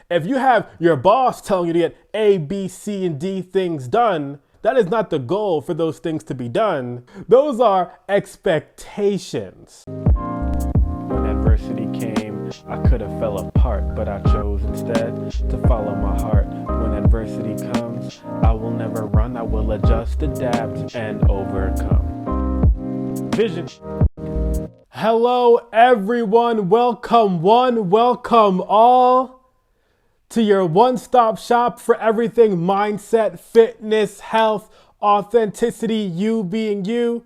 If you have your boss telling you to get A, B, C, and D things done, that is not the goal for those things to be done. Those are expectations. When adversity came, I could have fell apart, but I chose instead to follow my heart. When adversity comes, I will never run, I will adjust, adapt, and overcome. Vision. Hello everyone, welcome one, welcome all to your one-stop shop for everything mindset, fitness, health, authenticity, you being you.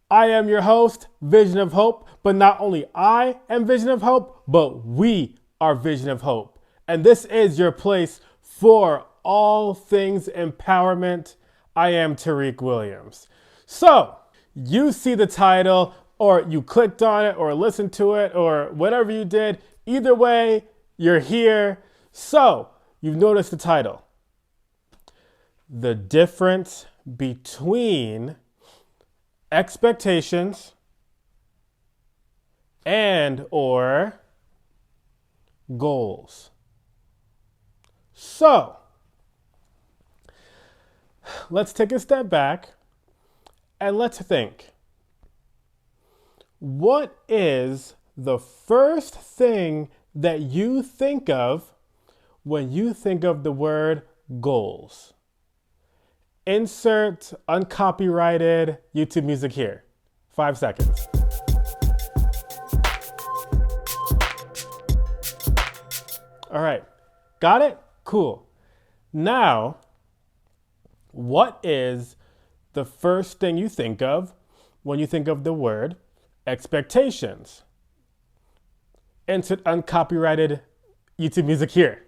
I am your host, Vision of Hope, but not only I am Vision of Hope, but we are Vision of Hope. And this is your place for all things empowerment. I am Tariq Williams. So, you see the title, or you clicked on it, or listened to it, or whatever you did. Either way, you're here. So, you've noticed the title. The difference between expectations and or goals. So, let's take a step back and let's think. What is the first thing that you think of when you think of the word goals? Insert uncopyrighted YouTube music here. 5 seconds. All right, got it? Cool. Now, what is the first thing you think of when you think of the word expectations? Insert uncopyrighted YouTube music here.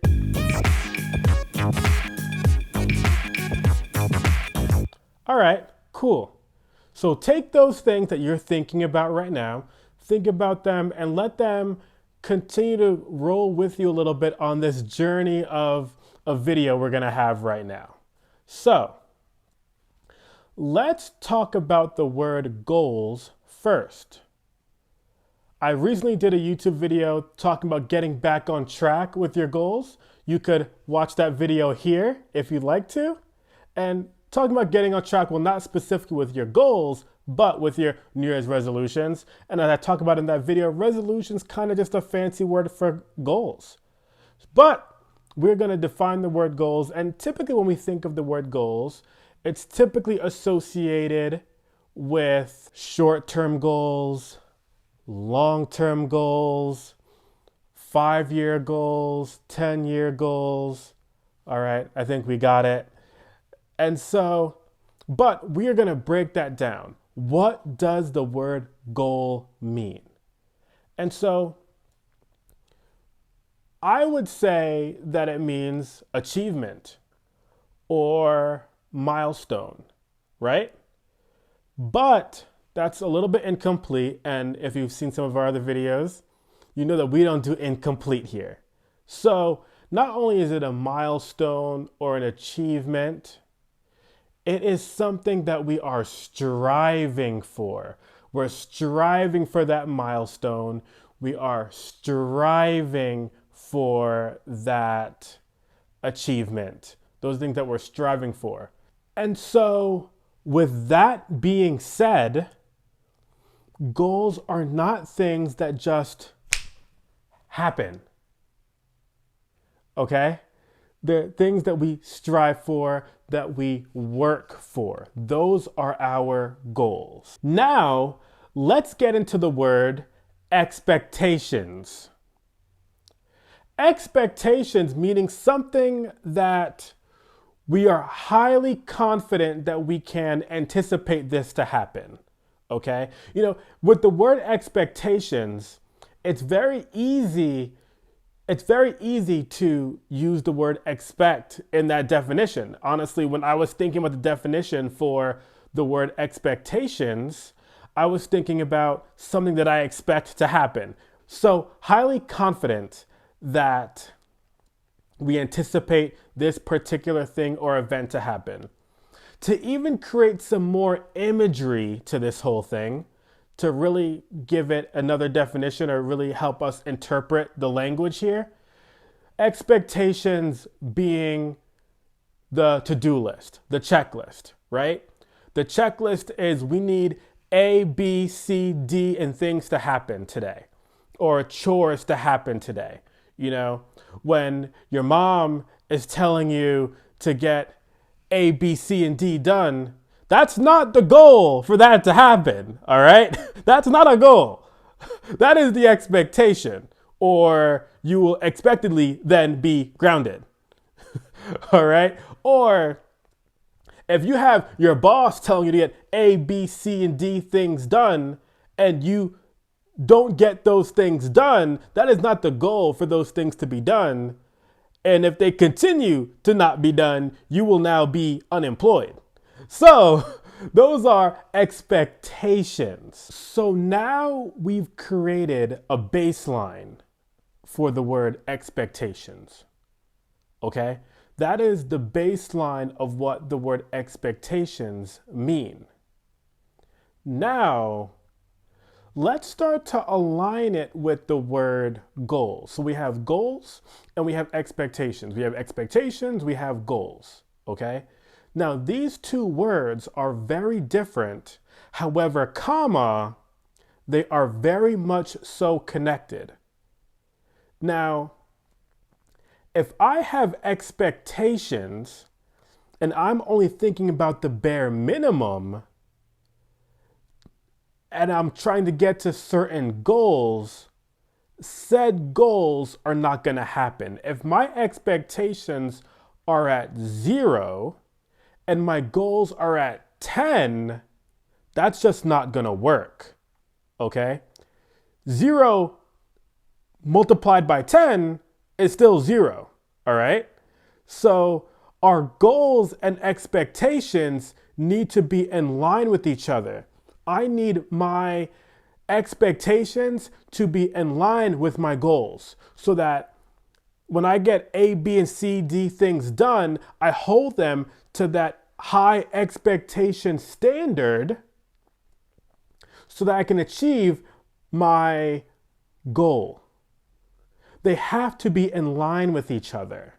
All right, cool. So take those things that you're thinking about right now, think about them and let them continue to roll with you a little bit on this journey of a video we're gonna have right now. So let's talk about the word goals first. I recently did a YouTube video talking about getting back on track with your goals. You could watch that video here if you'd like to. And talking about getting on track, well, not specifically with your goals, but with your New Year's resolutions. And as I talk about in that video, resolutions kind of just a fancy word for goals. But we're going to define the word goals. And typically when we think of the word goals, it's typically associated with short-term goals, long-term goals, 5-year goals, 10-year goals. All right, I think we got it. And so, but we are going to break that down. What does the word goal mean? And so, I would say that it means achievement or milestone, right? But that's a little bit incomplete. And if you've seen some of our other videos, you know that we don't do incomplete here. So not only is it a milestone or an achievement, it is something that we are striving for. We're striving for that milestone. We are striving for that achievement. Those things that we're striving for. And so, with that being said, goals are not things that just happen. Okay? They're things that we strive for, that we work for. Those are our goals. Now, let's get into the word expectations. Expectations meaning something that we are highly confident that we can anticipate this to happen. Okay? You know, with the word expectations, it's very easy to use the word expect in that definition. Honestly, when I was thinking about the definition for the word expectations, I was thinking about something that I expect to happen. So highly confident that we anticipate this particular thing or event to happen. To even create some more imagery to this whole thing, to really give it another definition or really help us interpret the language here, Expectations being the to-do list, the checklist, right? The checklist is we need A, B, C, D, and things to happen today, or chores to happen today. You know, when your mom is telling you to get A, B, C, and D done, that's not the goal for that to happen, all right? That's not a goal. That is the expectation, or you will expectedly then be grounded, all right? Or if you have your boss telling you to get A, B, C, and D things done, and you don't get those things done, that is not the goal for those things to be done. And if they continue to not be done, you will now be unemployed. So those are expectations. So now we've created a baseline for the word expectations. Okay? That is the baseline of what the word expectations mean. Now, let's start to align it with the word goals. So we have goals and we have expectations. We have expectations, we have goals, okay? Now, these two words are very different. However, comma, they are very much so connected. Now, if I have expectations and I'm only thinking about the bare minimum, and I'm trying to get to certain goals, said goals are not going to happen. If my expectations are at 0 and my goals are at 10, that's just not going to work. Okay? 0 multiplied by 10 is still 0. All right? So our goals and expectations need to be in line with each other. I need my expectations to be in line with my goals so that when I get A, B, and C, D things done, I hold them to that high expectation standard so that I can achieve my goal. They have to be in line with each other.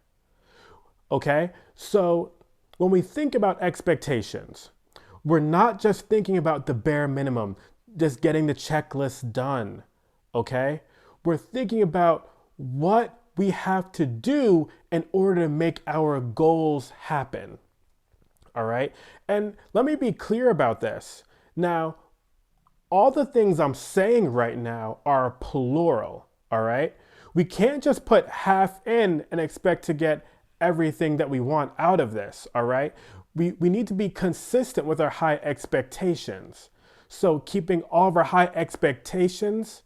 Okay? So when we think about expectations, we're not just thinking about the bare minimum, just getting the checklist done, okay? We're thinking about what we have to do in order to make our goals happen, all right? And let me be clear about this. Now, all the things I'm saying right now are plural, all right? We can't just put half in and expect to get everything that we want out of this, all right? We need to be consistent with our high expectations. So keeping all of our high expectations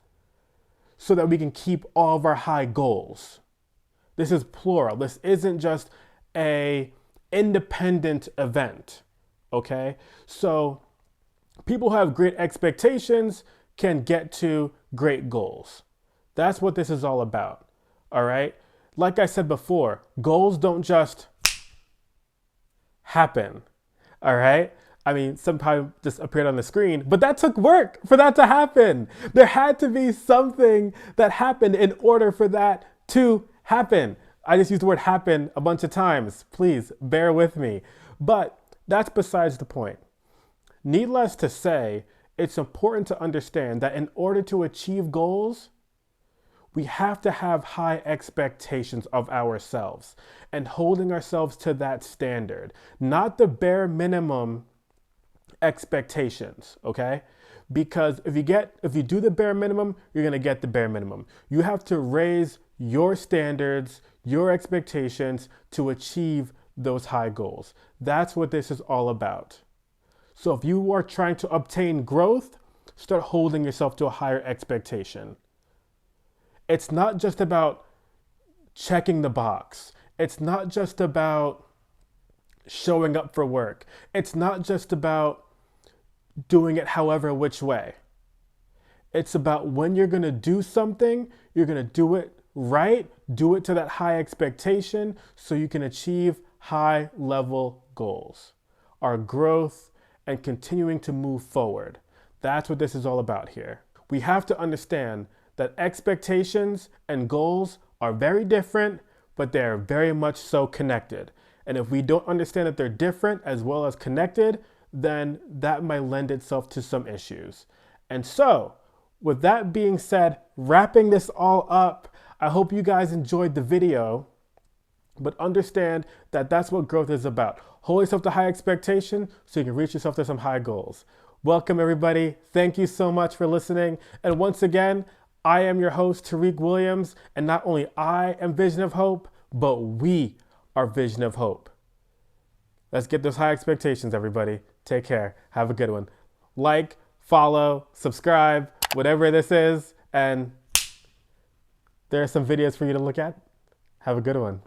so that we can keep all of our high goals. This is plural. This isn't just a independent event, okay? So people who have great expectations can get to great goals. That's what this is all about, all right? Like I said before, goals don't just happen, all right? I mean, sometime just appeared on the screen, but that took work for that to happen. There had to be something that happened in order for that to happen. I just used the word happen a bunch of times. Please bear with me. But that's besides the point. Needless to say, it's important to understand that in order to achieve goals, we have to have high expectations of ourselves and holding ourselves to that standard, not the bare minimum expectations, okay? Because if you do the bare minimum, you're gonna get the bare minimum. You have to raise your standards, your expectations to achieve those high goals. That's what this is all about. So if you are trying to obtain growth, start holding yourself to a higher expectation. It's not just about checking the box. It's not just about showing up for work. It's not just about doing it however which way. It's about when you're going to do something, you're going to do it right, do it to that high expectation so you can achieve high level goals. Our growth and continuing to move forward. That's what this is all about here. We have to understand that expectations and goals are very different, but they're very much so connected. And if we don't understand that they're different as well as connected, then that might lend itself to some issues. And so, with that being said, wrapping this all up, I hope you guys enjoyed the video, but understand that that's what growth is about. Hold yourself to high expectation so you can reach yourself to some high goals. Welcome everybody. Thank you so much for listening. And once again, I am your host, Tariq Williams, and not only I am Vision of Hope, but we are Vision of Hope. Let's get those high expectations, everybody. Take care. Have a good one. Like, follow, subscribe, whatever this is, and there are some videos for you to look at. Have a good one.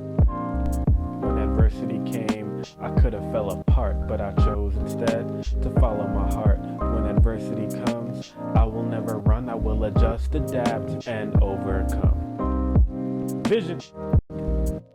When adversity came, I could have fell apart, but I chose instead to follow my heart. When adversity comes, I will never run. I will adjust, adapt, and overcome. Vision.